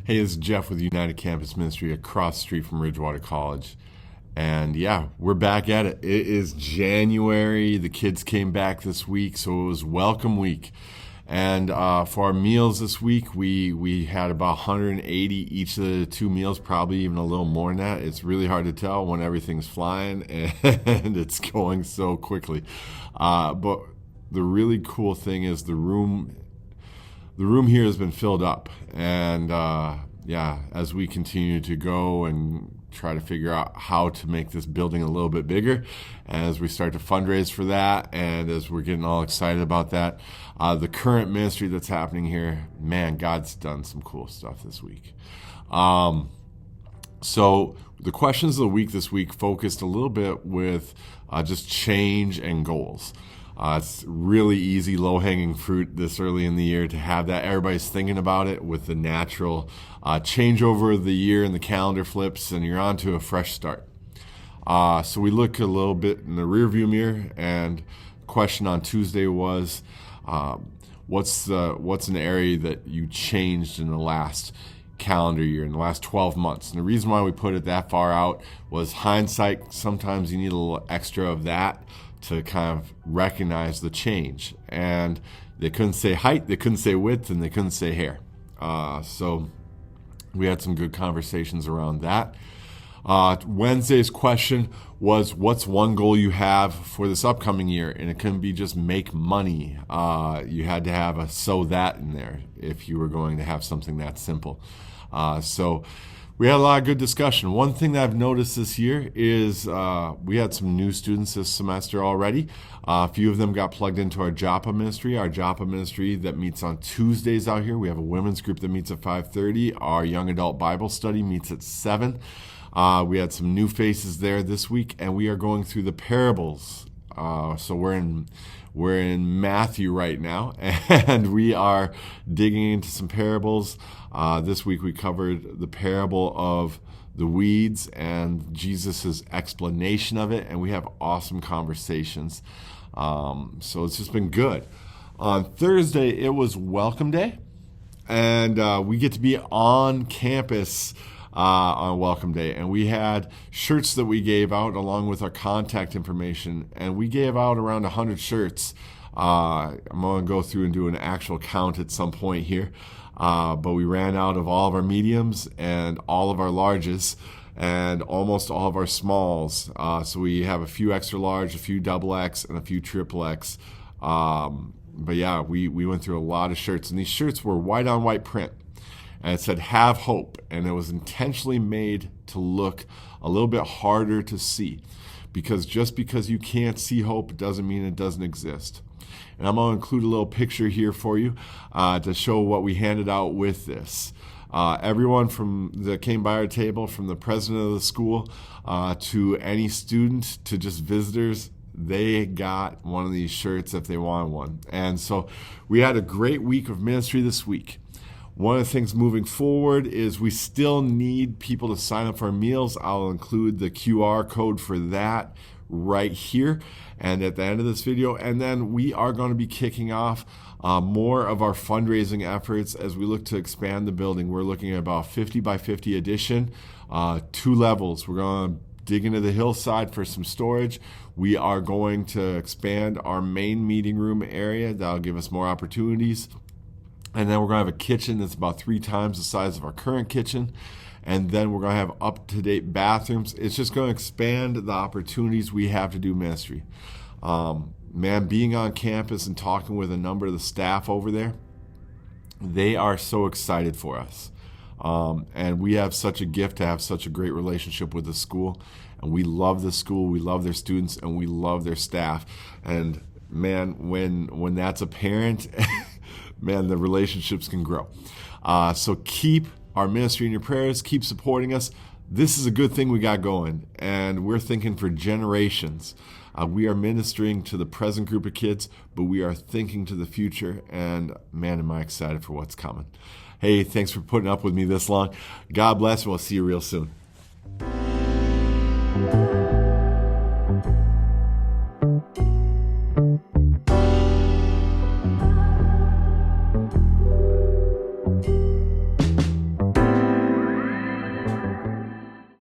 Hey, this is Jeff with United Campus Ministry across the street from Ridgewater College. And yeah, we're back at it. It is January. The kids came back this week, so it was welcome week. And for our meals this week, we had about 180 each of the two meals, probably even a little more than that. It's really hard to tell when everything's flying and it's going so quickly. But the really cool thing is the room here has been filled up. And as we continue to go and try to figure out how to make this building a little bit bigger, as we start to fundraise for that, and as we're getting all excited about that, the current ministry that's happening here, man, God's done some cool stuff this week. So the questions of the week this week focused a little bit with just change and goals. It's really easy, low-hanging fruit this early in the year to have that. Everybody's thinking about it with the natural changeover of the year and the calendar flips, and you're on to a fresh start. So we look a little bit in the rearview mirror, and the question on Tuesday was, what's an area that you changed in the last calendar year, in the last 12 months? And the reason why we put it that far out was hindsight. Sometimes you need a little extra of that to kind of recognize the change. And they couldn't say height, they couldn't say width, and they couldn't say hair. So we had some good conversations around that. Wednesday's question was, what's one goal you have for this upcoming year? And it couldn't be just make money. You had to have a "so that" in there if you were going to have something that simple. So we had a lot of good discussion. One thing that I've noticed this year is we had some new students this semester already. A few of them got plugged into our Joppa ministry that meets on Tuesdays out here. We have a women's group that meets at 5:30. Our young adult Bible study meets at 7. We had some new faces there this week, and we are going through the parables. So we're in Matthew right now, and we are digging into some parables. This week we covered the parable of the weeds and Jesus' explanation of it, and we have awesome conversations. So it's just been good. On Thursday, it was Welcome Day, and we get to be on campus on Welcome Day, and we had shirts that we gave out along with our contact information, and we gave out around 100 shirts. I'm going to go through and do an actual count at some point here, but we ran out of all of our mediums and all of our larges and almost all of our smalls. So we have a few extra large, a few double X, and a few triple X. But yeah, we went through a lot of shirts, and these shirts were white on white print. And it said, "Have hope." And it was intentionally made to look a little bit harder to see. Because just because you can't see hope doesn't mean it doesn't exist. And I'm going to include a little picture here for you to show what we handed out with this. Everyone that came by our table, from the president of the school to any student to just visitors, they got one of these shirts if they wanted one. And so we had a great week of ministry this week. One of the things moving forward is we still need people to sign up for our meals. I'll include the QR code for that right here and at the end of this video. And then we are going to be kicking off more of our fundraising efforts as we look to expand the building. We're looking at about 50 by 50 addition, 2 levels. We're going to dig into the hillside for some storage. We are going to expand our main meeting room area. That'll give us more opportunities. And then we're going to have a kitchen that's about 3 times the size of our current kitchen. And then we're going to have up-to-date bathrooms. It's just going to expand the opportunities we have to do ministry. Being on campus and talking with a number of the staff over there, they are so excited for us. And we have such a gift to have such a great relationship with the school. And we love the school, we love their students, and we love their staff. And man, when that's apparent, man, the relationships can grow. So keep our ministry in your prayers. Keep supporting us. This is a good thing we got going, and we're thinking for generations. We are ministering to the present group of kids, but we are thinking to the future, and man, am I excited for what's coming. Hey, thanks for putting up with me this long. God bless, and we'll see you real soon. Thank you.